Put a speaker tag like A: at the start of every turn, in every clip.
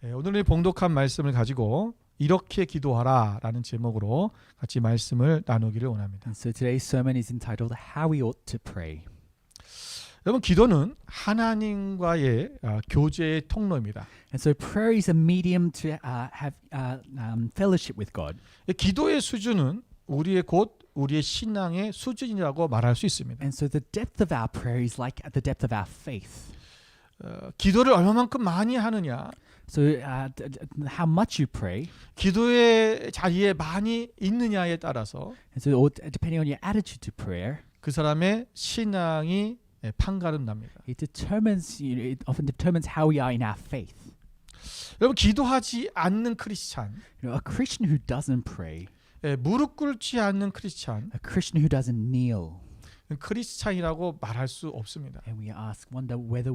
A: 오늘의 봉독한 말씀을 가지고 이렇게 기도하라라는 제목으로 같이 말씀을 나누기를 원합니다.
B: And so today's sermon is entitled How We Ought to Pray.
A: 여러분, 기도는 하나님과의 교제의 통로입니다.
B: And so prayer is a medium to have fellowship with God.
A: 기도의 수준은 우리의 신앙의 수준이라고 말할 수 있습니다.
B: And so the depth of our prayer is like the depth of our faith.
A: 기도를 얼마만큼 많이 하느냐,
B: So how much you pray,
A: 기도의 자리에 많이 있느냐에 따라서
B: and so depending on your attitude to prayer,
A: 그 사람의 신앙이 판가름 납니다.
B: it often determines how we are in our faith.
A: 여러분, 기도하지 않는 크리스찬,
B: A Christian who doesn't pray,
A: 무릎 꿇지 않는 크리스찬,
B: a Christian who doesn't kneel,
A: 크리스찬이라고 말할 수 없습니다.
B: and we wonder whether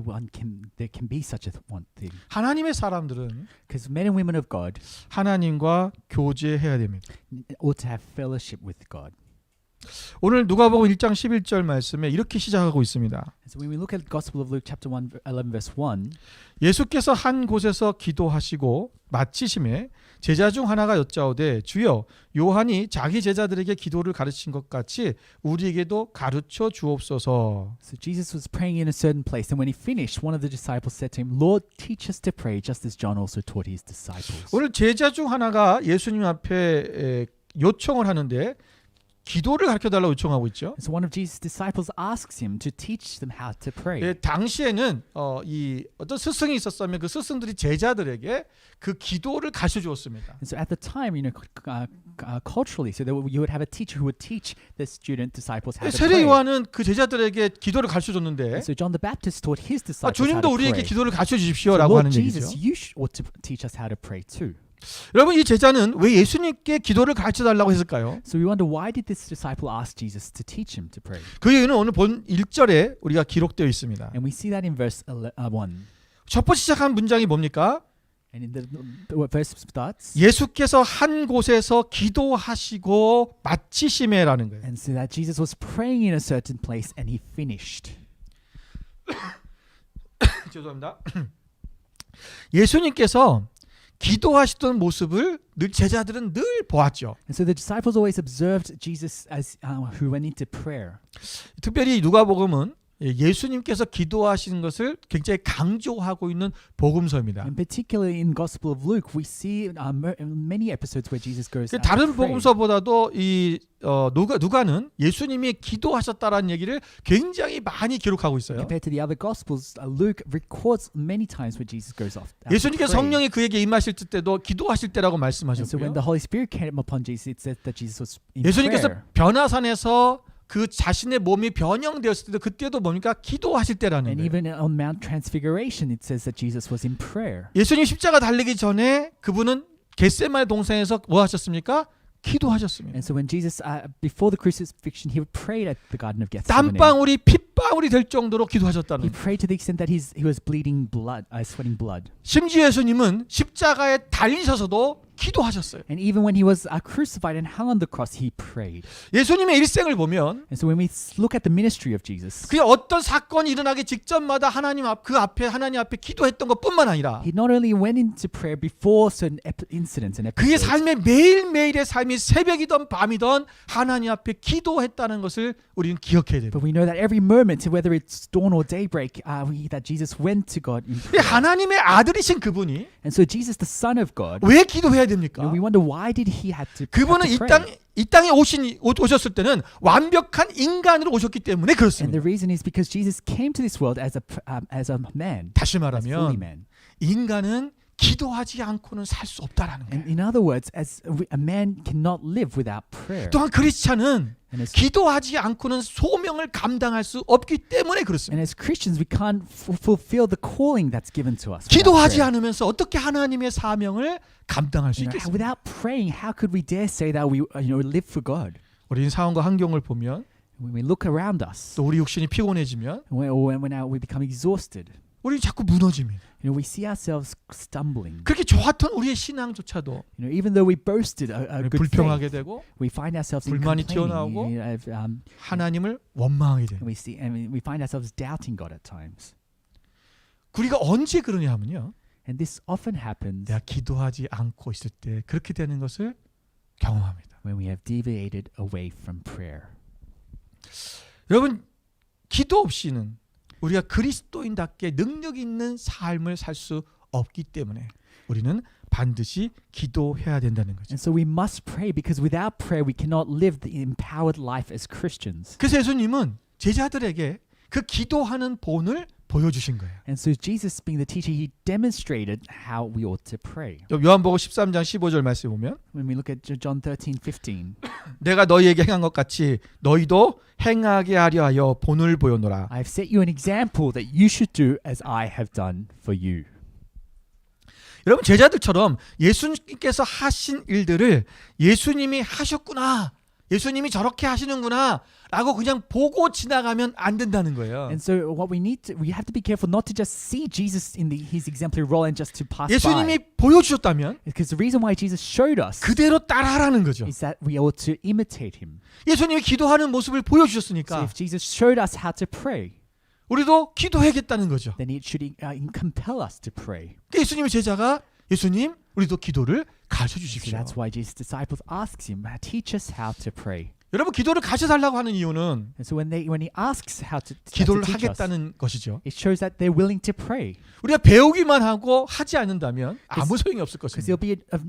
B: there can be such a one thing.
A: 하나님의 사람들은
B: Because men and women of God
A: 하나님과 교제해야 됩니다.
B: ought to have fellowship with God.
A: 오늘 누가복음 1장 11절 말씀에 이렇게 시작하고 있습니다.
B: So when we look at the Gospel of Luke chapter 11 verse 1,
A: 예수께서 한 곳에서 기도하시고 마치심에 제자 중 하나가 여짜오되 주여, 요한이 자기 제자들에게 기도를 가르친 것 같이 우리에게도 가르쳐 주옵소서.
B: so Jesus was praying in a certain place, and when he finished, one of the disciples said to him, Lord, teach us to pray, just as John also taught his disciples.
A: 오늘 제자 중 하나가 예수님 앞에 요청을 하는데 기도를 가르쳐달라고 요청하고 있죠.
B: So one of Jesus' disciples asks him to teach them how to pray.
A: 당시에는 이 어떤 스승이 있었으면 그 스승들이 제자들에게 그 기도를 가르쳐 주었습니다.
B: And so at the time, culturally, so you would have a teacher who would teach the student disciples how to
A: 세례
B: pray.
A: 요한은 그 제자들에게 기도를 가르쳐 줬는데
B: And so John the Baptist taught his disciples how
A: 주님도
B: to
A: 우리에게
B: pray.
A: 기도를 가르쳐
B: So
A: 주십시오라고
B: Lord
A: 하는 얘기죠.
B: Jesus, you ought to teach us how to pray too.
A: 여러분, 이 제자는 왜 예수님께 기도를 가르쳐 달라고 했을까요?
B: So we wonder, why did this disciple ask Jesus to teach him to pray?
A: 그 이유는 오늘 본 1절에 우리가 기록되어 있습니다.
B: And we see that in verse 1.
A: 첫 번째 시작한 문장이 뭡니까?
B: And in the verse starts,
A: 예수께서 한 곳에서 기도하시고 마치심에라는 거예요.
B: and so that Jesus was praying in a certain place and he finished.
A: 죄송합니다. 예수님께서 기도하시던 모습을 제자들은 늘 보았죠.
B: And so the disciples always observed Jesus as who went into prayer.
A: 특별히 누가복음은 예수님께서 기도하시는 것을 굉장히 강조하고 있는 복음서입니다.
B: And particularly in Gospel of Luke, we see many episodes where Jesus goes out
A: 다른
B: to pray.
A: 복음서보다도 이 누가는 예수님이 기도하셨다라는 얘기를 굉장히 많이 기록하고 있어요.
B: Compared to the other Gospels, Luke records many times where Jesus goes off.
A: 예수님께서 성령이 그에게 임하실 때도 기도하실 때라고
B: And so when
A: 말씀하셨고요.
B: the Holy Spirit came upon Jesus, it said that Jesus was in
A: 예수님께서
B: prayer.
A: 변화산에서 그 자신의 몸이 변형되었을 때도 그때도 뭡니까? 기도하실 때라는
B: And
A: 거예요.
B: even on Mount Transfiguration, it says that Jesus was in prayer.
A: 예수님 십자가 달리기 전에 그분은 겟세마네 동산에서 뭐 하셨습니까? 기도하셨습니다.
B: And so when Jesus, before the crucifixion, he prayed at the Garden of Gethsemane.
A: 땀방울이 핏방울이 될 정도로
B: He
A: 기도하셨다는 거예요.
B: prayed to the extent that he was bleeding blood, sweating blood.
A: 심지어 예수님은 십자가에 달리셔서도 기도하셨어요.
B: And even when he was crucified and hung on the cross, he prayed.
A: 예수님의 일생을 보면
B: And so when we look at the ministry of Jesus,
A: 그냥 어떤 사건이 일어나기 직전마다 하나님 앞에 기도했던 것뿐만 아니라
B: he not only went into prayer before certain incidents and
A: 그의
B: episodes,
A: 삶의 매일매일의 삶이 새벽이든 밤이든 하나님 앞에 기도했다는 것을 우리는 기억해야 됩니다.
B: but we know that every moment, whether it's dawn or daybreak, that Jesus went to God in prayer.
A: 하나님의 아들이신 그분이
B: And so Jesus, the Son of God,
A: 왜 기도해야 됩니까?
B: we wonder, why did he have to
A: 그분은
B: pray?
A: 이 땅에 오셨을 때는 완벽한 인간으로 오셨기 때문에
B: And
A: 그렇습니다.
B: the reason is because Jesus came to this world as a man,
A: 다시
B: as fully
A: 말하면
B: man.
A: 인간은 기도하지 않고는 살 수 없다라는
B: And
A: 거예요.
B: in other words, a man cannot live without prayer.
A: 또한 크리스찬은
B: And as,
A: 기도하지 않고는 소명을 감당할 수 없기 때문에 그렇습니다.
B: and as Christians, we can't fulfill the calling that's given to us. without
A: 기도하지
B: prayer.
A: 않으면서 어떻게 하나님의 사명을 감당할 수 있겠습니까?
B: Without praying, how could we dare say that we live for God?
A: 우리 상황과 환경을 보면
B: When we look around us,
A: 또 우리 육신이 피곤해지면
B: when we become exhausted,
A: 우리 자꾸 무너집니다.
B: we see ourselves stumbling.
A: 그렇게 좋았던 우리의 신앙조차도
B: Even though we boasted a good
A: 불평하게
B: faith,
A: 되고
B: we find ourselves in
A: 불만이
B: complaining.
A: 튀어나오고 하나님을 원망하게 됩니다.
B: We find ourselves doubting God at times.
A: 우리가 언제 그러냐 하면요.
B: And this often happens
A: 내가 기도하지 않고 있을 때 그렇게 되는 것을 경험합니다.
B: when we have deviated away from prayer.
A: 여러분, 기도 없이는 우리가 그리스도인답게 능력 있는 삶을 살 수 없기 때문에 우리는 반드시 기도해야 된다는 거죠.
B: And so we must pray because without prayer we cannot live the empowered life as Christians.
A: 그래서 예수님은 제자들에게 그 기도하는 본을 보여주신 거예요.
B: And so Jesus, being the teacher, he demonstrated how we ought to pray.
A: 요한복음 13장 15절 말씀 보면
B: When we look at John 13:15,
A: 내가 너희에게 행한 것 같이 너희도 행하게 하려 하여 본을 보여노라.
B: I have set you an example that you should do as I have done for you.
A: 여러분, 제자들처럼 예수님께서 하신 일들을 예수님이 하셨구나, 예수님이 저렇게 하시는구나 라고 그냥 보고 지나가면 안 된다는 거예요.
B: And so what we have to be careful not to just see Jesus in his exemplary role and just to pass by.
A: 예수님이 보여주셨다면
B: Because the reason why Jesus showed us
A: 그대로 따라하라는 거죠.
B: is that we ought to imitate him.
A: 예수님이 기도하는 모습을
B: So
A: 보여주셨으니까
B: if Jesus showed us how to pray,
A: 우리도 기도해야겠다는 거죠.
B: then it should compel us to pray.
A: 예수님의 제자가 예수님, 우리도 기도를 가르쳐
B: So
A: 주십시오.
B: that's why Jesus' disciples asks him, teach us how to pray.
A: 여러분, 기도를 가르쳐 달라고 하는 이유는
B: And so when he asks how to
A: 기도를
B: teach us,
A: 하겠다는 것이죠.
B: it shows that they're willing to pray.
A: 우리가 배우기만 하고 하지 않는다면 아무 소용이 없을
B: Because
A: 것입니다.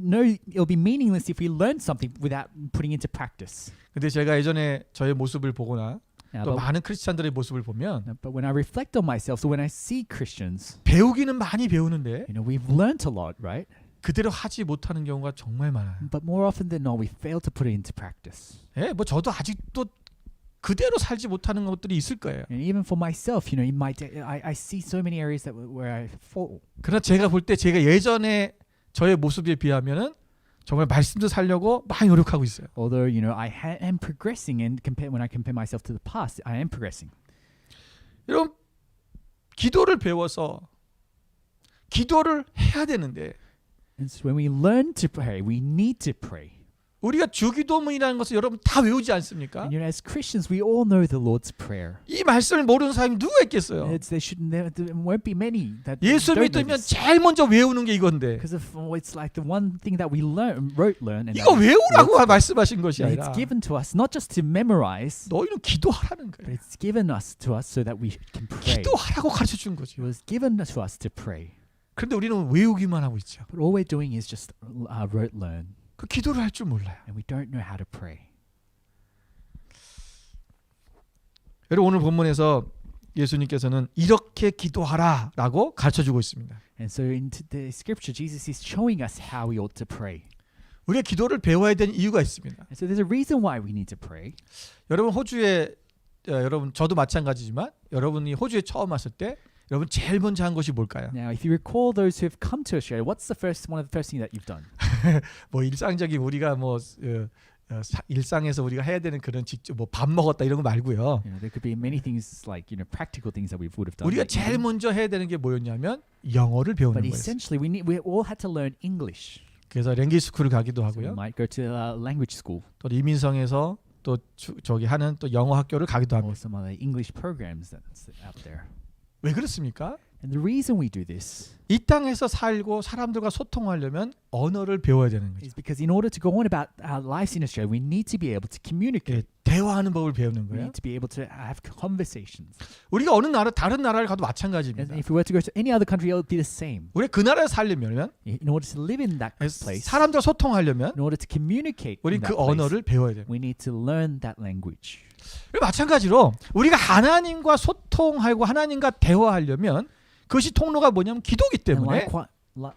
B: it'll be meaningless if we learn something without putting into practice.
A: 근데 제가 예전에 저의 모습을 보거나
B: Now,
A: 또 많은 크리스찬들의 모습을 보면
B: but when I reflect on myself, so when I see Christians,
A: 배우기는 많이 배우는데
B: we've learned a lot, right?
A: 그대로 하지 못하는 경우가 정말 많아요.
B: But more often than not, we fail to put it into practice.
A: 예, 뭐 저도 아직도 그대로 살지 못하는 것들이 있을 거예요.
B: And even for myself, in my day, I see so many areas where I fall.
A: 그러나 제가 볼 때 제가 예전에 저의 모습에 비하면은 정말 말씀도 살려고 많이 노력하고 있어요.
B: Although I am progressing, and when I compare myself to the past, I am progressing.
A: 여러분, 기도를 배워서 기도를 해야 되는데
B: And so when we learn to pray, we need to pray.
A: 우리가 주기도문이라는 것을 여러분 다 외우지 않습니까?
B: And as Christians, we all know the Lord's Prayer.
A: 이 말씀을 모르는 사람이 누가 있겠어요?
B: There won't be many that
A: 예수
B: don't know
A: 믿으면
B: this.
A: 제일 먼저 외우는 게 이건데
B: Because it's like the one thing that we learn, and
A: 이거 외우라고 말씀하신 것이
B: and it's
A: 아니라
B: given to us not just to memorize,
A: 너희는 기도하라는
B: but
A: 거예요.
B: it's given us to us so that we can pray.
A: 기도하라고 가르쳐 준
B: It
A: 거죠.
B: was given to us to pray.
A: 그런데 우리는 외우기만 하고 있죠.
B: But all we're doing is just rote learn,
A: 그 기도를 할 줄 몰라요.
B: and we don't know how to pray.
A: 여러분, 오늘 본문에서 예수님께서는 이렇게 기도하라라고 가르쳐 주고 있습니다.
B: And so in the scripture, Jesus is showing us how we ought to pray.
A: 우리가 기도를 배워야 되는 이유가 있습니다.
B: And so there's a reason why we need to pray.
A: 여러분, 호주에 여러분 저도 마찬가지지만 여러분이 호주에 처음 왔을 때 여러분 제일 먼저 한 것이 뭘까요?
B: Now, if you recall those who have come to Australia, what's one of the first things that you've done?
A: 뭐 일상적인 우리가 뭐 일상에서 우리가 해야 되는 그런 직접 뭐 밥 먹었다 이런 거 말고요.
B: There could be many things like practical things that we would have done.
A: 우리가 제일 먼저 해야 되는 게 뭐였냐면 영어를 배우는
B: But
A: 거였어요.
B: essentially, we all had to learn English.
A: 그래서 랭귀지 스쿨을 가기도
B: So we
A: 하고요.
B: might go to language school
A: 또 이민성에서 또 저기 하는 또 영어 학교를 가기도
B: or
A: 합니다.
B: some other English programs that's out there.
A: 왜 그렇습니까?
B: And the reason we do this
A: 이 땅에서 살고 사람들과 소통하려면 언어를 배워야 되는 거죠.
B: is because in order to go on about our lives in Australia, we need to be able to communicate.
A: 대화하는 법을 배우는
B: We
A: 거예요.
B: need to be able to have conversations.
A: 우리가 어느 나라 다른 나라를 가도
B: And
A: 마찬가지입니다.
B: if we were to go to any other country, it would be the same.
A: 우리 그 나라에 살려면
B: In order to live in that place,
A: 사람들과 소통하려면
B: in order to communicate
A: 우리
B: in
A: 그
B: that place,
A: 언어를 배워야 돼요.
B: we need to learn that language.
A: 마찬가지로 우리가 하나님과 소통하고 하나님과 대화하려면 그것이 통로가 뭐냐면 기도기
B: And
A: 때문에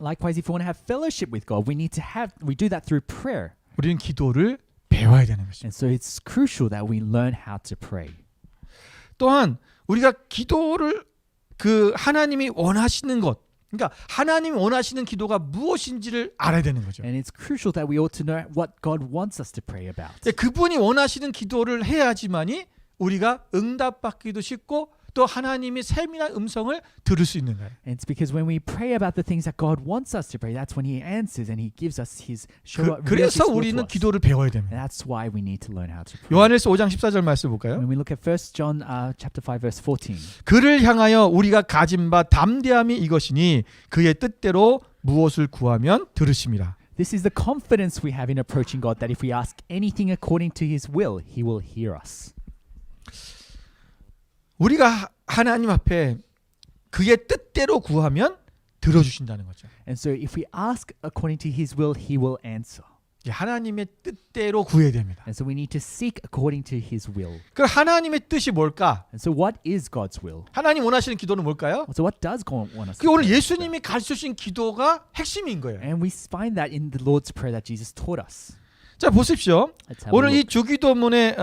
B: likewise, if we want to have fellowship with God, we do that through prayer.
A: 우리는 기도를 배워야 되는 것입니다.
B: And so it's crucial that we learn how to pray.
A: 또한 우리가 기도를 그 하나님이 원하시는 것, 그러니까 하나님이 원하시는 기도가 무엇인지를 알아야 되는 거죠.
B: And it's crucial that we ought to know what God wants us to pray about.
A: 그분이 원하시는 기도를 해야지만이 우리가 응답받기도 쉽고 또 하나님의 세밀한 음성을 들을 수 있는 거예요.
B: And it's because when we pray about the things that God wants us to pray, that's when He answers and He gives us His reveals
A: 그래서
B: His will to
A: 우리는
B: us.
A: 기도를 배워야
B: And
A: 됩니다.
B: that's why we need to learn how to pray.
A: 요한일서 5장 14절 말씀 볼까요?
B: When we look at 1 John chapter 5 verse 14,
A: 그를 향하여 우리가 가진 바 담대함이 이것이니 그의 뜻대로 무엇을 구하면 들으심이라.
B: this is the confidence we have in approaching God, that if we ask anything according to His will, He will hear us.
A: 우리가 하나님 앞에 그의 뜻대로 구하면 들어주신다는 거죠.
B: And so if we ask according to His will, He will answer.
A: 하나님의 뜻대로 구해야 됩니다.
B: And so we need to seek according to His will.
A: 그 하나님의 뜻이 뭘까?
B: And so what is God's will?
A: 하나님 원하시는 기도는 뭘까요?
B: So what does God want us
A: 그
B: to
A: 오늘
B: pray?
A: 예수님이 가르쳐 주신 기도가 핵심인 거예요.
B: And we find that in the Lord's Prayer that Jesus taught us.
A: 자 보십시오.
B: Let's have a
A: 오늘 이
B: look.
A: 주기도문의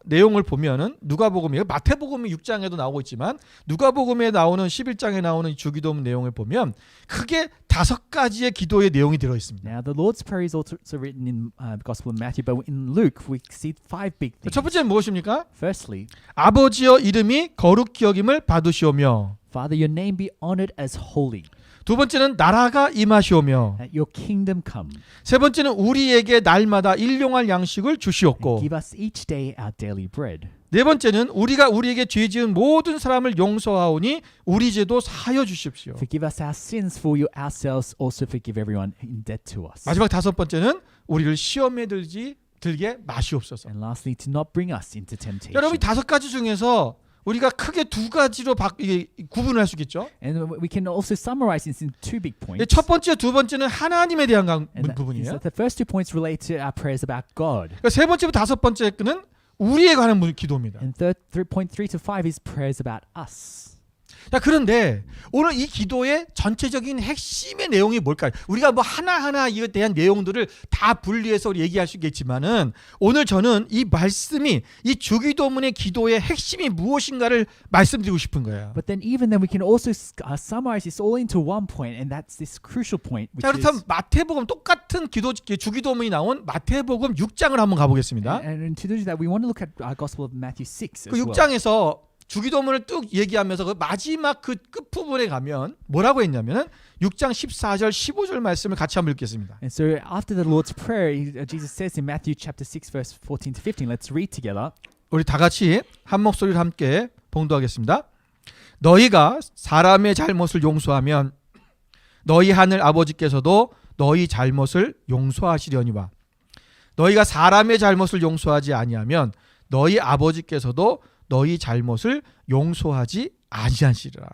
A: 내용을 보면은 누가복음이에요. 마태복음 6장에도 나오고 있지만 누가복음에 나오는 11장에 나오는 이 주기도문 내용을 보면 크게 5가지의 기도의 내용이 들어 있습니다.
B: Now the Lord's Prayer is also written in the Gospel of Matthew, but in Luke we see 5 big things.
A: 첫 번째는 무엇입니까?
B: Firstly,
A: 아버지여 이름이 거룩히 여김을 받으시오며,
B: Father, your name be honored as holy,
A: 두 번째는 나라가 임하시오며,
B: that your kingdom come,
A: 세 번째는 우리에게 날마다 일용할 양식을
B: and
A: 주시옵고,
B: give us each day our daily bread.
A: 네 번째는 우리가 우리에게 죄 지은 모든 사람을 용서하오니 우리 죄도 사하여 주십시오.
B: Forgive us our sins, for you ourselves also forgive everyone in debt to us.
A: 마지막 5번째는 우리를 시험에 들게 마시옵소서.
B: And lastly, to not bring us into temptation.
A: 여러분 5가지 중에서 우리가 크게 2가지로 구분을 할 수 있겠죠.
B: And we can also summarize this in 2 big points.
A: 첫 번째, 두 번째는 하나님에 대한
B: And that is
A: 부분이에요.
B: that the first 2 points relate to our prayers about God.
A: 그러니까 세 번째부터 5번째는 우리에 관한 기도입니다.
B: And point 3 to 5 is prayers about us.
A: 자, 그런데 오늘 이 기도의 전체적인 핵심의 내용이 뭘까요? 우리가 뭐 하나하나 이에 대한 내용들을 다 분리해서 우리 얘기할 수 있겠지만은 오늘 저는 이 말씀이 이 주기도문의 기도의 핵심이 무엇인가를 말씀드리고 싶은 거예요.
B: But then even then we can also summarize this all into one point, and that's this crucial point, which
A: 자, 그렇다면
B: is
A: 마태복음 똑같은 주기도문이 나온 마태복음 6장을 한번 가보겠습니다.
B: and to do that we want to look at our Gospel of Matthew 6
A: 그
B: as well.
A: 6장에서 주기도문을 뚝 얘기하면서 그 마지막 그 끝부분에 가면 뭐라고 했냐면은 6장 14절 15절 말씀을 같이 한번 읽겠습니다.
B: And so after the Lord's Prayer, Jesus says in Matthew chapter 6 verse 14 to 15, let's read together.
A: 우리 다 같이 한 목소리로 함께 봉독하겠습니다. 너희가 사람의 잘못을 용서하면 너희 하늘 아버지께서도 너희 잘못을 용서하시려니와 너희가 사람의 잘못을 용서하지 아니하면 너희 아버지께서도 너희 잘못을 용서하지 아니하시리라.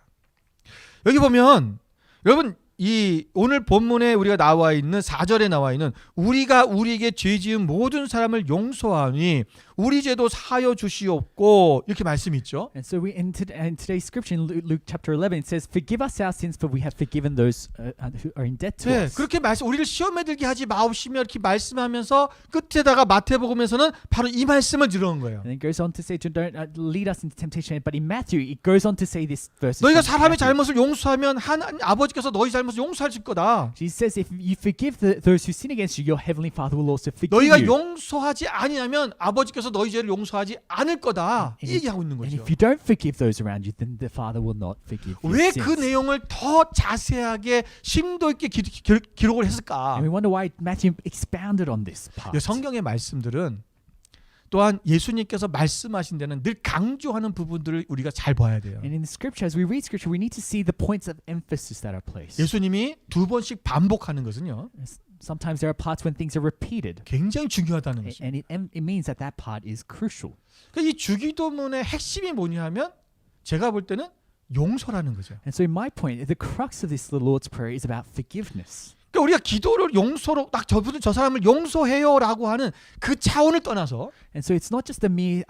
A: 여기 보면 여러분 이 오늘 본문에 우리가 나와 있는 4절에 나와 있는 우리가 우리에게 죄 지은 모든 사람을 용서하니 우리 죄도 사하여 주시옵고 이렇게 말씀이 있죠.
B: And so in today's scripture in Luke chapter 11 it says, "Forgive us our sins, for we have forgiven those who are in debt to
A: 네,
B: us."
A: 그렇게 우리를 시험에 들게 하지 마옵시며 이렇게 말씀하면서 끝에다가 마태복음에서는 바로 이 말씀을 들어온 거예요.
B: And it goes on to say, "Don't lead us into temptation." But in Matthew, it goes on to say this verse.
A: 너희가 사람의 잘못을 용서하면 하나님 아버지께서 너희 잘못을 용서하실 거다.
B: Jesus says, "If you forgive those who sin against you, your heavenly Father will also forgive
A: 너희가
B: you."
A: 용서하지 아니하면 아버지께서 너희 죄를 용서하지 않을 거다. 이 얘기하고 있는
B: And
A: 거죠.
B: if you don't forgive those around you, then the Father will not forgive your
A: 왜
B: sins.
A: 그 내용을 더 자세하게 심도 있게 기록을 했을까?
B: And we wonder why Matthew expounded on this part.
A: 이 성경의 말씀들은 또한 예수님께서 말씀하신 데는 늘 강조하는 부분들을 우리가 잘 봐야 돼요.
B: And in the scripture, as we read scripture, we need to see the points of emphasis that are placed.
A: 예수님이 2번씩 반복하는 것은요.
B: Sometimes there are parts when things are repeated,
A: 굉장히 중요하다는 것이죠.
B: and it means that that part is crucial.
A: 그러니까 이 주기도문의 핵심이 뭐냐면 제가 볼 때는 용서라는 거죠.
B: And so my point, the crux of this, the Lord's Prayer, is about forgiveness.
A: 그러니까 우리가 기도를 용서로 딱 저 사람을 용서해요라고 하는 그 차원을 떠나서
B: And so it's not just a mere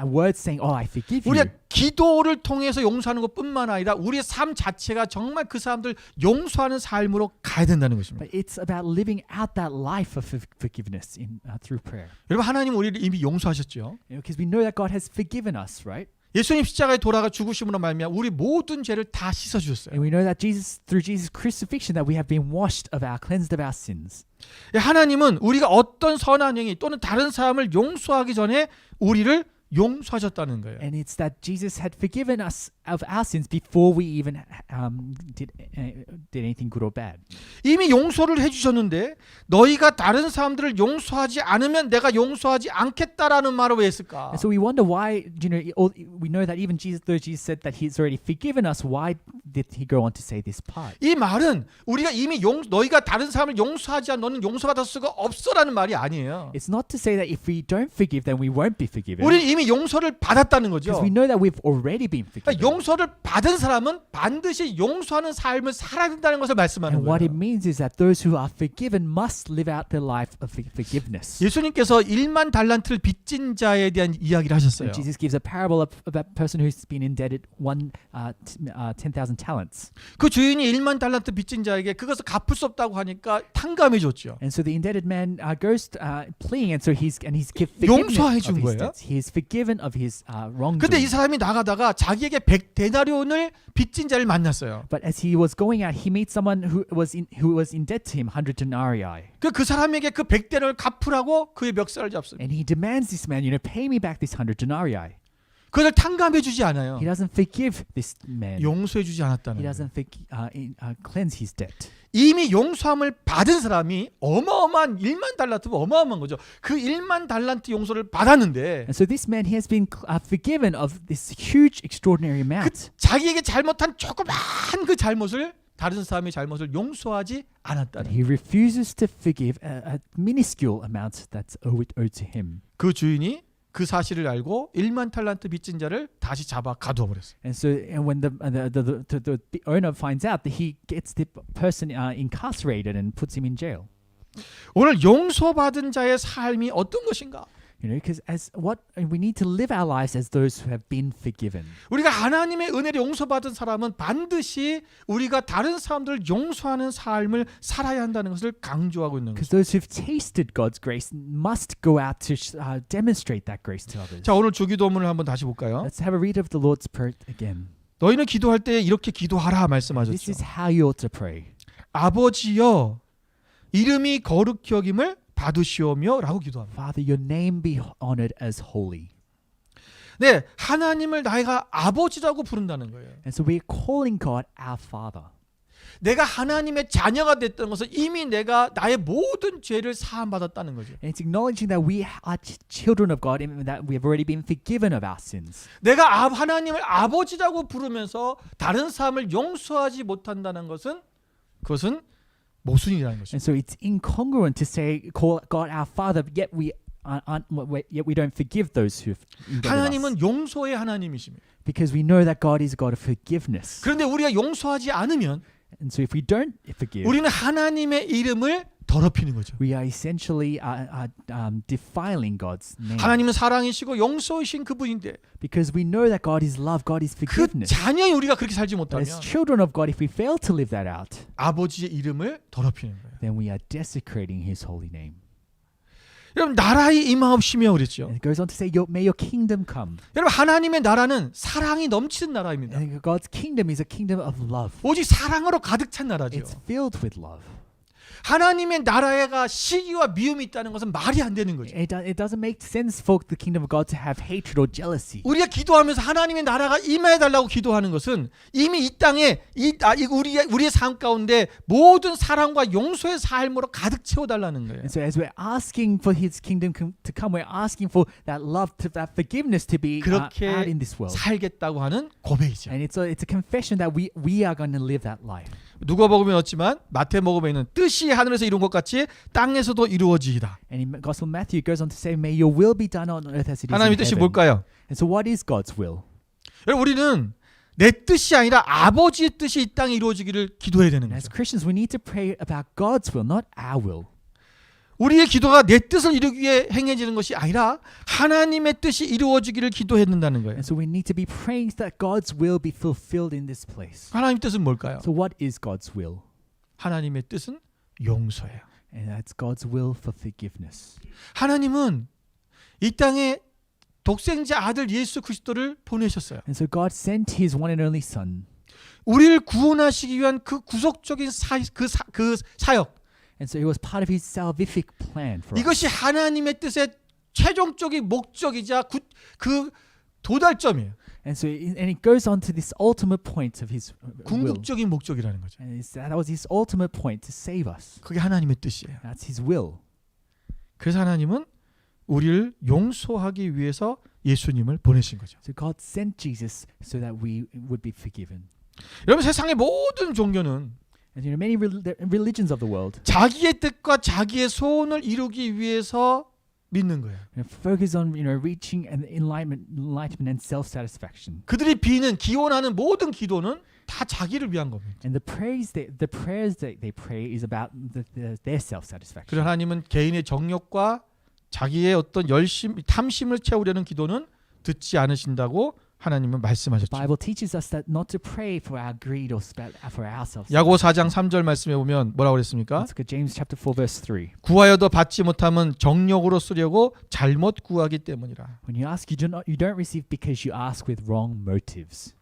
B: word saying, "Oh, I forgive you."
A: 우리가 기도를 통해서 용서하는 것뿐만 아니라 우리의 삶 자체가 정말 그 사람들 용서하는 삶으로 가야 된다는 것입니다.
B: But it's about living out that life of forgiveness through prayer.
A: 여러분 하나님 우리를 이미 용서하셨죠.
B: Because we know that God has forgiven us, right?
A: 예수님 십자가에 돌아가 죽으심으로 말미암아 우리 모든 죄를 다 씻어
B: And
A: 주셨어요.
B: we know that through Jesus' crucifixion, that we have been cleansed of our sins.
A: 하나님은 우리가 어떤 선한 행위 또는 다른 사람을 용서하기 전에 우리를 용서하셨다는 거예요.
B: And it's that Jesus had forgiven us of our sins before we even did anything good or bad.
A: 이미 용서를 해주셨는데 너희가 다른 사람들을 용서하지 않으면 내가 용서하지 않겠다라는 말을 왜 했을까?
B: And so we wonder why, we know that even Jesus, though Jesus said that He's already forgiven us, why did He go on to say this part?
A: 이 말은 우리가 이미 너희가 다른 사람을 용서하지 않으면 너는 용서받을 수가 없어라는 말이 아니에요.
B: It's not to say that if we don't forgive, then we won't be forgiven.
A: 우리는 이미 용서를 받았다는
B: Because
A: 거죠.
B: we know that we've already been
A: 그러니까
B: forgiven.
A: 용서를 받은 사람은 반드시 용서하는 삶을 살아야 된다는 것을 말씀하는
B: And what it
A: 거예요.
B: means is that those who are forgiven must live out their life of forgiveness.
A: 예수님께서 1만 달란트를 빚진 자에 대한 이야기를 하셨어요.
B: And Jesus gives a parable of that person who's been indebted 10,000 talents.
A: 그 주인이 1만 달란트 빚진 자에게 그것을 갚을 수 없다고 하니까 탕감해 줬죠.
B: And so the indebted man goes pleading, and so he's forgiven
A: 용서해
B: of
A: 준
B: his
A: 거예요?
B: debts. He is forgiven of his wrongdoing.
A: 근데 이 사람이 나가다가 자기에게 100데나리온을 빚진 자를 만났어요.
B: But as he was going out, he meets someone who was in debt to him 100 denarii.
A: 그 사람에게 그 100데나리온을 갚으라고 그의 멱살을 잡습니다.
B: And he demands this man, pay me back this 100 denarii.
A: 그를 탕감해 주지 않아요.
B: He doesn't forgive this man.
A: 용서해 주지
B: He
A: 않았다는 거예요.
B: doesn't cleanse his debt.
A: 이미 용서함을 받은 사람이 어마어마한 1만 달란트면 어마어마한 거죠. 그 1만 달란트 용서를 받았는데
B: And so this man, he has been forgiven of this huge, extraordinary
A: 그
B: amount.
A: 자기에게 잘못한 조그만 그 잘못을 다른 사람의 잘못을 용서하지 않았다는
B: He refuses to forgive a minuscule amount that's owed to him.
A: 그 주인이 그 사실을 알고 1만 달란트 빚진 자를 다시 잡아 가두어 버렸어요.
B: And so when the owner finds out, that he gets the person incarcerated and puts him in jail.
A: 오늘 용서받은 자의 삶이 어떤 것인가?
B: Because we need to live our lives as those who have been forgiven.
A: 우리가 하나님의 은혜를 용서받은 사람은 반드시 우리가 다른 사람들을 용서하는 삶을 살아야 한다는 것을 강조하고 있는
B: Because
A: 거죠.
B: those who've tasted God's grace must go out to demonstrate that grace to others.
A: 자, 오늘 주기도문을 한번 다시 볼까요?
B: Let's have a read of the Lord's Prayer again.
A: 너희는 기도할 때 이렇게 기도하라
B: This
A: 말씀하셨죠.
B: is how you ought to pray.
A: 아버지여 이름이 거룩히 여김을 받으시오며라고 기도합니다.
B: Father, your name be honored as holy.
A: 네, 하나님을 나이가 아버지라고 부른다는 거예요.
B: And so we're calling God our Father.
A: 내가 하나님의 자녀가 됐다는 것은 이미 내가 나의 모든 죄를 사함 받았다는 거죠.
B: And it's acknowledging that we are children of God and that we have already been forgiven of our sins.
A: 내가 하나님을 아버지라고 부르면서 다른 사람을 용서하지 못한다는 것은 그것은 모순이라는 것입니다.
B: And so it's incongruent to call God our Father, yet we don't forgive those who've indebted us.
A: 하나님은 용서의 하나님이십니다.
B: Because we know that God is a God of forgiveness.
A: 그런데 우리가 용서하지 않으면
B: And so if we don't forgive,
A: 우리는 하나님의 이름을 더럽히는 거죠.
B: we are essentially defiling God's name.
A: 하나님은 사랑이시고 용서이신 그분인데
B: Because we know that God is love, God is
A: 그
B: forgiveness.
A: 자녀인 우리가 그렇게 살지
B: But
A: 못하면
B: as children of God, if we fail to live that out,
A: 아버지의 이름을 더럽히는 거예요.
B: then we are desecrating His holy name.
A: 여러분 나라의 임하옵시며 그랬죠.
B: And it goes on to say, May your kingdom come.
A: 여러분 하나님의 나라는 사랑이 넘치는 나라입니다.
B: And God's kingdom is a kingdom of love.
A: 오직 사랑으로 가득 찬 나라죠.
B: It's filled with love.
A: 하나님의 나라에가 시기와 미움이 있다는 것은 말이 안 되는 거죠.
B: It doesn't make sense for the kingdom of God to have hatred or jealousy.
A: 우리가 기도하면서 하나님의 나라가 임해 달라고 기도하는 것은 이미 이 땅에 우리의 삶 가운데 모든 사랑과 용서의 삶으로 가득 채워 달라는 거예요.
B: And so as we're asking for His kingdom to come, we're asking for that love, that forgiveness to be out
A: 그렇게
B: in this world.
A: 살겠다고 하는 고백이죠.
B: And it's a confession that we are going to live that life.
A: 누가복음에 넣었지만 마태복음에는 뜻이 하늘에서 이룬 것 같이 땅에서도 이루어지이다.
B: And in Gospel of Matthew, it goes on to say, May your will be done on earth as it is in
A: 하나님의 뜻이
B: heaven.
A: 뭘까요?
B: And so what is God's will?
A: 여러분 우리는 내 뜻이 아니라 아버지의 뜻이 이 땅에 이루어지기를 기도해야 되는
B: And as
A: 거죠.
B: Christians, we need to pray about God's will, not our will.
A: 우리의 기도가 내 뜻을 이루기 위해 행해지는 것이 아니라 하나님의 뜻이 이루어지기를 기도해야 된다는 거예요.
B: And so we need to be praying that God's will be fulfilled in this place.
A: 하나님의 뜻은 뭘까요?
B: So what is God's will?
A: 하나님의 뜻은 용서예요.
B: And that's God's will for forgiveness.
A: 하나님은 이 땅에 독생자 아들 예수 그리스도를 보내셨어요.
B: And so God sent His one and only Son.
A: 우리를 구원하시기 위한 그 구속적인 그 사역.
B: And so it was part of His salvific plan for us.
A: 이것이 하나님의 뜻의 최종적인 목적이자 그 도달점이에요.
B: and it goes on to this ultimate point of his will.
A: 궁극적인 목적이라는 거죠.
B: And that was his ultimate point to save us.
A: 그게 하나님의 뜻이에요.
B: That's his will.
A: 그래서 하나님은 우리를 용서하기 위해서 예수님을 보내신 거죠.
B: So God sent Jesus so that we would be forgiven.
A: 여러분 세상의 모든 종교는
B: And many religions of the world
A: 자기의 뜻과 자기의 소원을 이루기 위해서 믿는 거예요.
B: focus on reaching an enlightenment and self-satisfaction.
A: 그들이 비는 기원하는 모든 기도는 다 자기를 위한 겁니다.
B: And the prayers that they pray is about their self-satisfaction.
A: 그러나 하나님은 개인의 정욕과 자기의 어떤 탐심을 채우려는 기도는 듣지 않으신다고 하나님은 말씀하셨죠.
B: The Bible teaches us that not to pray for our greed or for ourselves.
A: 야고 4장 3절 말씀에 보면 뭐라고 그랬습니까?
B: Let's look at James chapter 4 verse 3.
A: 구하여도 받지 못함은 정욕으로 쓰려고 잘못 구하기 때문이라.
B: When you ask, you don't receive because you ask with wrong motives.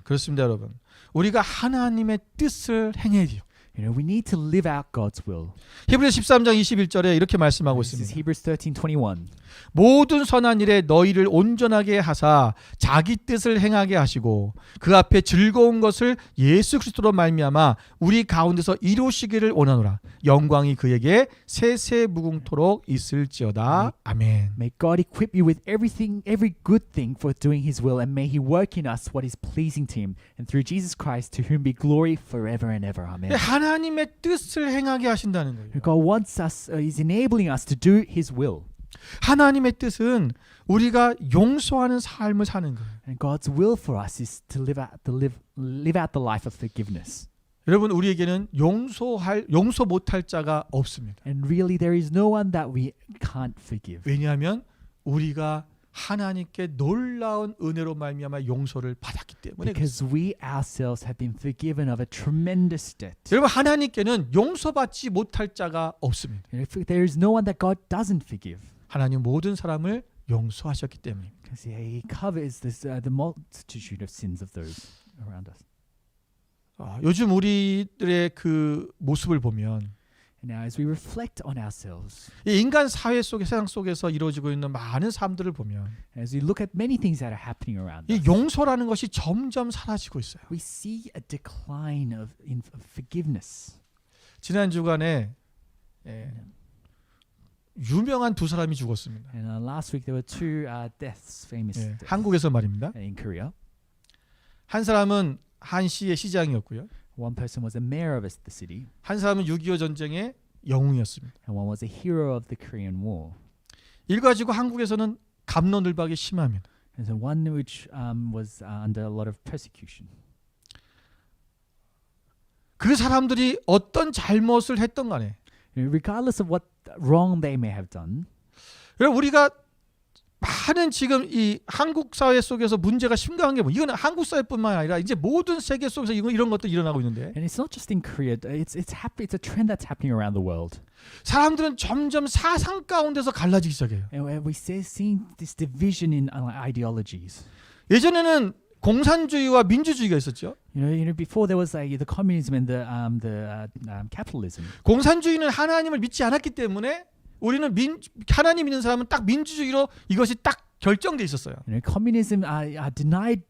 A: 그렇습니다, 여러분. 우리가 하나님의 뜻을 행해야 돼요.
B: We need to live out God's will.
A: 히브리서 13장 21절에 이렇게 말씀하고
B: This is
A: 있습니다.
B: Hebrews 13:21.
A: 모든 선한 일에 너희를 온전하게 하사 자기 뜻을 행하게 하시고 그 앞에 즐거운 것을 예수 그리스도로 말미암아 우리 가운데서 이루시기를 원하노라. 영광이 그에게 세세무궁토록 있을지어다. 아멘.
B: May God equip you with every good thing for doing His will, and may He work in us what is pleasing to Him, and through Jesus Christ, to whom be glory forever and ever. Amen.
A: 하나님의 뜻을 행하게 하신다는 거예요.
B: God wants us, is enabling us to do His will.
A: 하나님의 뜻은 우리가 용서하는 삶을 사는 거예요.
B: And God's will for us is to live out the life of forgiveness.
A: 여러분 우리에게는 용서 못할 자가 없습니다.
B: And really there is no one that we can't forgive.
A: 왜냐하면 우리가 하나님께 놀라운 은혜로 말미암아 용서를 받았기 때문에.
B: Because we ourselves have been forgiven of a tremendous debt.
A: 여러분 하나님께는 용서받지 못할 자가 없습니다.
B: There is no one that God doesn't forgive.
A: 하나님 모든 사람을 용서하셨기 때문입니다.
B: Because He covers the multitude of sins of those around us.
A: 요즘 우리들의 그 모습을 보면
B: And now, as we reflect on ourselves,
A: 이 인간 사회 속에 세상 속에서 이루어지고 있는 많은 삶들을 보면
B: as we look at many things that are happening around
A: 이
B: us,
A: 용서라는 것이 점점 사라지고 있어요.
B: we see a decline of forgiveness.
A: 지난 주간에 유명한 두 사람이 죽었습니다.
B: And last week there were two deaths, famous deaths,
A: 한국에서 말입니다.
B: in Korea.
A: 한 사람은 한시의 시장이었고요.
B: One person was a mayor of the city,
A: 한 사람은 6.25 전쟁의 영웅이었습니다.
B: and one was a hero of the Korean War.
A: 이걸 가지고 한국에서는 갑론을박이 심합니다.
B: And so one which was under a lot of persecution.
A: 그 사람들이 어떤 잘못을 했던 간에
B: Regardless of what wrong they may have done,
A: 여러분 우리가 많은 지금 이 한국 사회 속에서 문제가 심각한 게 뭐 이건 한국 사회뿐만 아니라 이제 모든 세계 속에서 이런 것도 일어나고 있는데
B: and it's not just in Korea. It's a trend that's happening around the world.
A: 사람들은 점점 사상 가운데서 갈라지기 시작해요.
B: And we seeing this division in ideologies.
A: 예전에는 공산주의와 민주주의가 있었죠.
B: Before there was the communism and the capitalism.
A: 공산주의는 하나님을 믿지 않았기 때문에 우리는 하나님 믿는 사람은 딱 민주주의로 이것이 딱 결정돼 있었어요.
B: Communism denied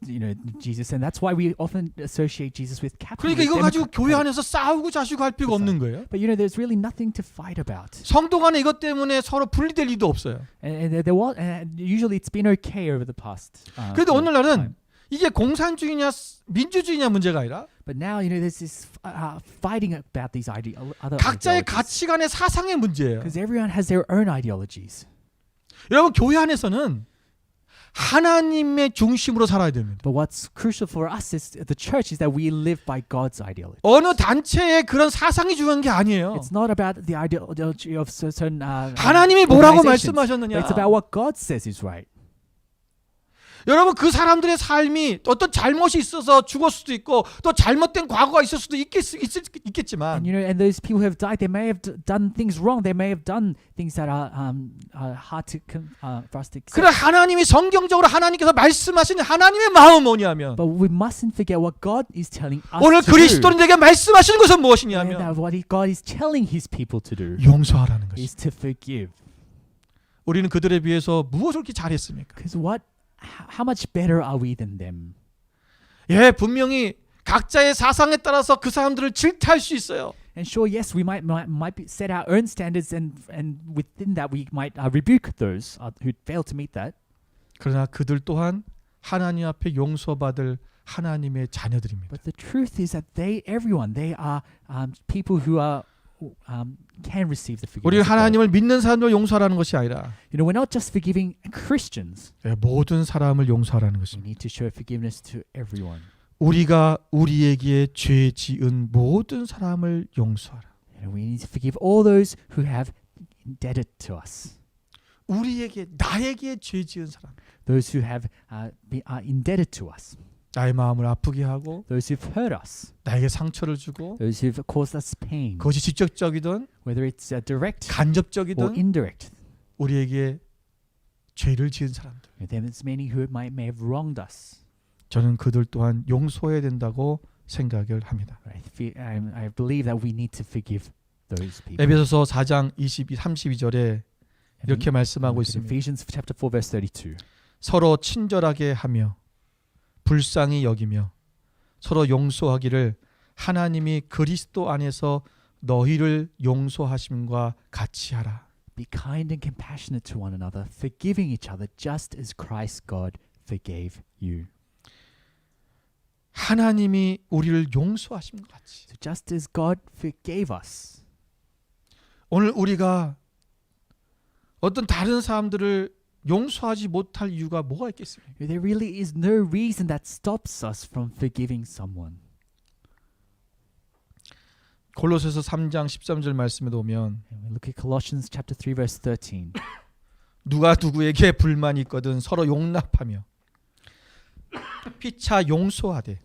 B: Jesus, and that's why we often associate Jesus with capitalism.
A: 그러니까 이거 가지고 교회 안에서 싸우고 자시고 할 필요가 없는 거예요.
B: But there's really nothing to fight about.
A: 성도 간에 이것 때문에 서로 분리될 일도 없어요.
B: And usually it's been okay over the past.
A: 그런데 오늘날은 이게 공산주의냐 민주주의냐 문제가 아니라
B: But now there's this fighting about these other
A: 각자의
B: ideologies.
A: 가치관의 사상의 문제예요.
B: Because everyone has their own ideologies.
A: 여러분 교회 안에서는 하나님의 중심으로 살아야 됩니다.
B: But what's crucial for us is the church is that we live by God's ideology.
A: 어느 단체의 그런 사상이 중요한 게 아니에요.
B: It's not about the ideology of certain
A: 하나님이 뭐라고
B: organizations,
A: 말씀하셨느냐.
B: but it's about what God says is right.
A: 여러분 그 사람들의 삶이 어떤 잘못이 있어서 죽을 수도 있고 또 잘못된 과거가 있을 수도 있겠지만
B: And those people who have died, they may have done things wrong. They may have done things that are hard for us to accept.
A: 그래 하나님이 성경적으로 하나님께서 말씀하신 하나님의 마음은 뭐냐면
B: But we mustn't forget what God is telling us
A: 오늘
B: to do.
A: 그리스도인에게 말씀하시는 것은
B: And
A: 무엇이냐면
B: what God is telling His people to do
A: 용서하라는 것이.
B: is to forgive.
A: 우리는 그들에 비해서 무엇을 그렇게 잘했습니까?
B: Because what how much better are we than them?
A: 예, 분명히 각자의 사상에 따라서 그 사람들을 질타할 수 있어요.
B: And sure, yes, we might set our own standards, and within that we might rebuke those who fail to meet that.
A: 그러나 그들 또한 하나님 앞에 용서받을 하나님의 자녀들입니다.
B: But the truth is that everyone, they are people who are can receive the
A: 우리
B: forgiveness of God.
A: 하나님을 믿는 사람을 용서하라는 것이 아니라
B: You know, we're not just forgiving Christians.
A: 예, 모든 사람을 용서하라는
B: We
A: 것입니다.
B: need to show forgiveness to everyone.
A: 우리가 우리에게 죄 지은 모든 사람을 용서하라.
B: You know, we need to forgive all those who have indebted to us.
A: 우리에게 나에게 죄 지은 사람,
B: Those who have are indebted to us.
A: 나의 마음을 아프게 하고
B: Those who've hurt us.
A: 나에게 상처를 주고
B: Those who've caused us pain.
A: 그것이 직접적이든
B: Whether it's direct or
A: 간접적이든
B: indirect.
A: 우리에게 죄를 지은 사람들,
B: There's many who may have wronged us.
A: 저는 그들 또한 용서해야 된다고 생각을 합니다.
B: I believe that we need to forgive those people.
A: 에베소서 4장 32절에 이렇게 말씀하고 있습니다.
B: Ephesians chapter 4 verse 32.
A: 서로 친절하게 하며 불쌍히 여기며 서로 용서하기를 하나님이 그리스도 안에서 너희를 용서하심과 같이 하라.
B: Be kind and compassionate to one another, forgiving each other just as Christ God forgave you.
A: 하나님이 우리를 용서하신 것 같이.
B: So just as God forgave us.
A: 오늘 우리가 어떤 다른 사람들을 용서하지 못할 이유가 뭐가 있겠습니까?
B: There really is no reason that stops us from forgiving someone.
A: 골로새서 3장 13절 말씀에 보면
B: And we look at Colossians chapter 3 verse 13.
A: 누가 누구에게 불만이 있거든 서로 용납하며 피차 용서하되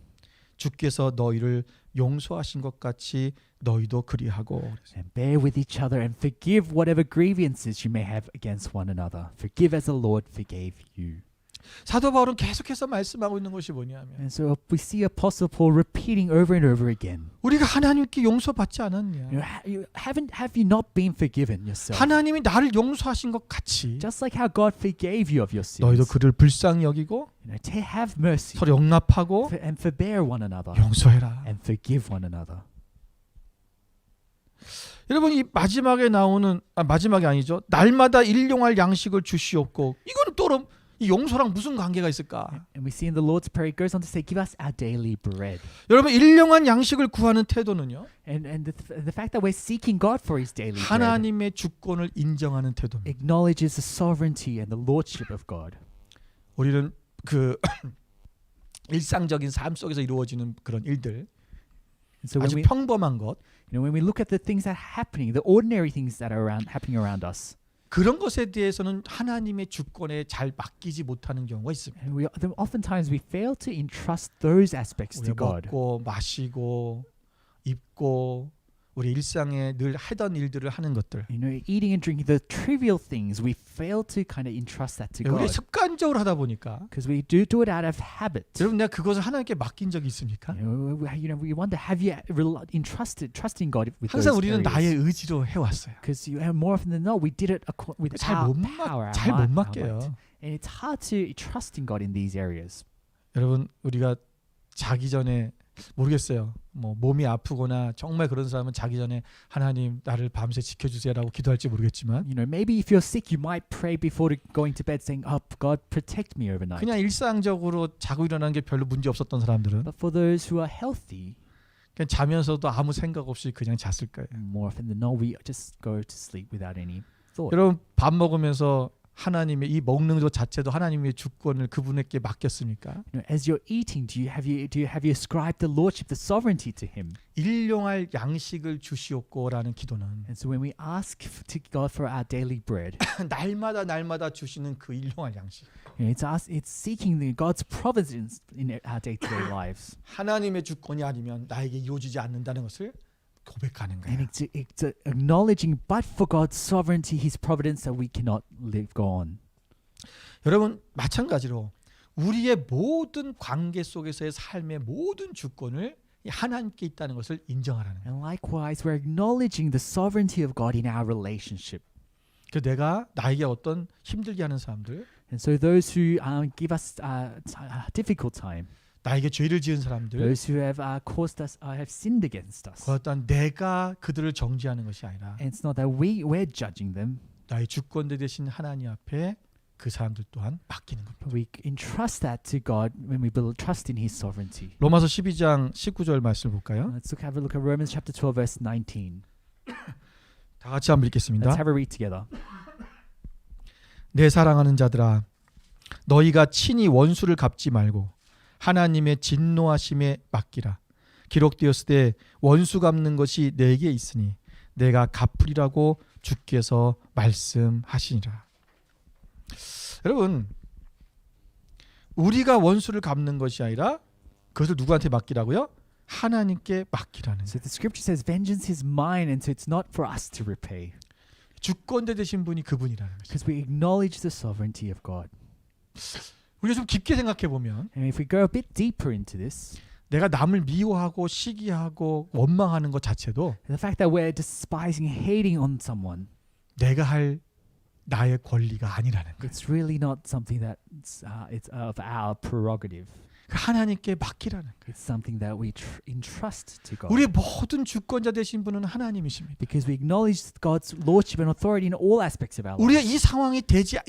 A: 주께서 너희를 용서하신 것 같이 너희도 그리하고.
B: And bear with each other and forgive whatever grievances you may have against one another. Forgive as the Lord forgave you.
A: 사도 바울은 계속해서 말씀하고 있는 것이 뭐냐면
B: And so we see Apostle Paul repeating over and over again.
A: 우리가 하나님께 용서받지 않았냐?
B: Have you not been forgiven yourself?
A: 하나님이 나를 용서하신 것 같이
B: Just like how God forgave you of your
A: 너희도
B: sins.
A: 그를 불쌍히 여기고
B: To have mercy
A: 서로 용납하고
B: and forbear one another
A: 용서해라.
B: and forgive one another.
A: 여러분 이 마지막에 나오는 마지막이 아니죠. 날마다 일용할 양식을 주시옵고 이거는 또 이 용서랑 무슨 관계가 있을까?
B: And we see in the Lord's Prayer it goes on to say, give us our daily bread.
A: 여러분 일용한 양식을 구하는 태도는요.
B: And the fact that we're seeking God for His daily bread
A: 하나님의 주권을 인정하는 태도입니다.
B: acknowledges the sovereignty and the lordship of God.
A: 우리는 그 일상적인 삶 속에서 이루어지는 그런 일들,
B: And so
A: 아주
B: when
A: 평범한 것,
B: when we look at the things that are happening, the ordinary things that are happening around us,
A: 그런 것에 대해서는 하나님의 주권에 잘 맡기지 못하는 경우가 있습니다.
B: and oftentimes we fail to entrust those aspects to
A: 우리가
B: God.
A: 먹고 마시고 입고 우리 일상에 늘 하던 일들을 하는 것들,
B: You know, eating and drinking, the trivial things, we fail to kind of entrust that to
A: 우리
B: God
A: 습관적으로 하다 보니까
B: because we do it out of habit.
A: 여러분 내가 그것을 하나님께 맡긴 적이 있습니까?
B: We wonder, have you trusting God with those
A: 항상 우리는 나의
B: areas?
A: 의지로 해왔어요.
B: Because more often than not, we did it with our power,
A: 잘 못
B: our
A: 맡겨요.
B: might. And it's hard to trust in God in these areas.
A: 여러분 우리가 자기 전에 모르겠어요. 뭐 몸이 아프거나 정말 그런 사람은 자기 전에 하나님 나를 밤새 지켜주세요라고 기도할지 모르겠지만
B: You know, maybe if you're sick, you might pray before going to bed, saying, "Oh, God, protect me overnight."
A: 그냥 일상적으로 자고 일어나는 게 별로 문제 없었던 사람들은
B: But for those who are healthy,
A: 그냥 자면서도 아무 생각 없이 그냥 잤을 거예요.
B: more often than not, we just go to sleep without any thought.
A: 여러분 밥 먹으면서 하나님의 이 먹는 것 자체도 하나님의 주권을 그분에게 맡겼으니까
B: You know, as you're eating, do you have you ascribed the lordship, the sovereignty to Him?
A: 일용할 양식을 주시옵고라는 기도는
B: And so when we ask to God for our daily bread,
A: 날마다 주시는 그 일용할 양식,
B: you know, it's seeking God's providence in our day-to-day lives.
A: 하나님의 주권이 아니면 나에게 이루어지지 않는다는 것을 고백하는 거예요.
B: And it's acknowledging, but for God's sovereignty, His providence, that we cannot go on.
A: 여러분 마찬가지로 우리의 모든 관계 속에서의 삶의 모든 주권을 하나님께 있다는 것을 인정하라는 거예요.
B: And likewise, we're acknowledging the sovereignty of God in our relationship.
A: 그 내가 나에게 어떤 힘들게 하는 사람들,
B: And so those who give us difficult time,
A: 나에게 죄를 지은 사람들,
B: those who have caused us, have sinned against us.
A: 그것 또한 내가 그들을 정죄하는 것이 아니라
B: And it's not that we're judging them.
A: 나의 주권자 되신 하나님 앞에 그 사람들 또한 맡기는 겁니다.
B: We entrust that to God when we trust in His sovereignty.
A: 로마서 12장 19절 말씀을 볼까요?
B: Let's have a look at Romans chapter 12, verse 19.
A: 다 같이 한번 읽겠습니다.
B: Let's have a read together.
A: 내 사랑하는 자들아, 너희가 친히 원수를 갚지 말고 하나님의 진노하심에 맡기라. 기록되었을 때 원수 갚는 것이 내게 있으니 내가 갚으리라고 주께서 말씀하시니라. 여러분, 우리가 원수를 갚는 것이 아니라 그것을 누구한테 맡기라고요? 하나님께 맡기라는
B: So
A: 거예요.
B: the scripture says, vengeance is mine, and so it's not for us to repay.
A: 주권자 되신 분이 그분이라는 거죠.
B: Because we acknowledge the sovereignty of God.
A: 우리가 좀 깊게 생각해 보면
B: And if we go a bit deeper into this,
A: 내가 남을 미워하고 시기하고 원망하는 것 자체도
B: the fact that we're despising, hating on someone,
A: 내가 할 나의 권리가 아니라는 거예요.
B: it's really not something that it's of our prerogative.
A: 하나님께 맡기라는 거예요.
B: It's something that we entrust to God.
A: 우리 모든 주권자 되신 분은 하나님이십니다.
B: Because we acknowledge God's lordship and authority in all aspects of our
A: 우리가
B: lives.
A: 이 상황이 되지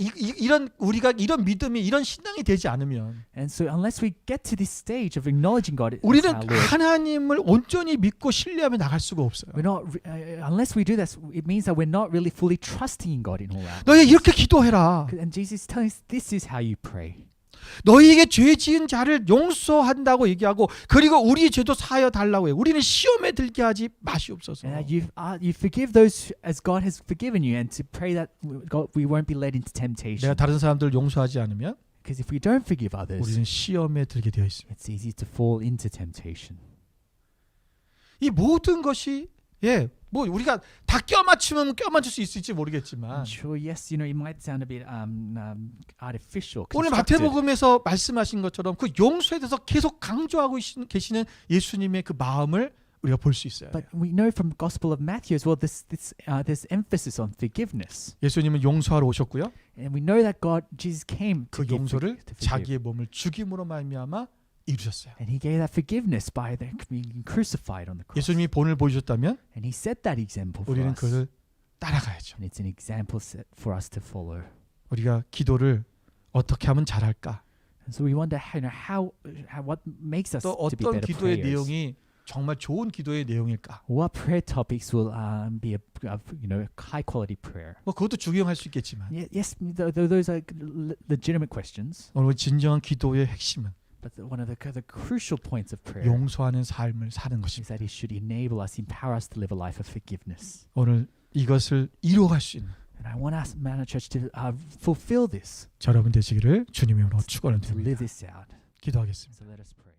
A: 이런 우리가 이런 믿음이 이런 신앙이 되지 않으면
B: And so unless we get to this stage of acknowledging God as
A: 우리는
B: our Lord,
A: 하나님을 온전히 믿고 신뢰하며 나갈 수가 없어요.
B: we're not unless we do this, it means that we're not really fully trusting in God in all our
A: 너희
B: lives.
A: 이렇게 기도해라.
B: And Jesus is telling us this is how you pray.
A: 너희에게 죄 지은 자를 용서한다고 얘기하고 그리고 우리 죄도 사하여 달라고 해요. 우리는 시험에 들게 하지 마시옵소서.
B: And you forgive those as God has forgiven you, and to pray that we won't be led into
A: 내가
B: temptation.
A: 다른 사람들을 용서하지 않으면
B: Because if we don't forgive others,
A: 우리는 시험에 들게 되어 있습니다.
B: it's easy to fall into temptation.
A: 이 모든 것이 뭐 우리가 다 껴맞추면 껴맞출 수 있을지 모르겠지만
B: I'm sure, yes, it might sound a bit artificial.
A: 오늘
B: constructed.
A: 마태복음에서 말씀하신 것처럼 그 용서에 대해서 계속 강조하고 계시는 예수님의 그 마음을 우리가 볼 수 있어요.
B: But we know from Gospel of Matthew as well, there's emphasis on forgiveness,
A: 예수님은 용서하러 오셨고요.
B: and we know that Jesus came
A: 그
B: to
A: 용서를
B: forgive.
A: 자기의 몸을 죽임으로 말미암아 이루셨어요.
B: And He gave that forgiveness by being crucified on the cross.
A: 예수님이 본을 보여주셨다면
B: And He set that example for
A: 우리는
B: us,
A: 그를 따라가야죠.
B: and it's an example set for us to follow.
A: 우리가 기도를 어떻게 하면 잘할까?
B: And so we wonder, what makes us
A: 또
B: to be
A: 어떤
B: better
A: 기도의
B: prayers?
A: 내용이 정말 좋은 기도의 내용일까?
B: What prayer topics will be a high quality prayer?
A: 뭐 그것도 중요할 수 있겠지만
B: Yes, those are legitimate questions.
A: 오늘 진정한 기도의 핵심은
B: But one of the crucial points of prayer
A: 용서하는 삶을 사는
B: is
A: 것입니다.
B: that it should enable us, empower us to live a life of forgiveness.
A: 오늘 이것을 이루어갈 수 있는
B: And I want us, Manor Church, to fulfill this,
A: 여러분 되시기를 주님의 이름으로 축원을
B: to live
A: 드립니다.
B: this out.
A: 기도하겠습니다.
B: So let us pray.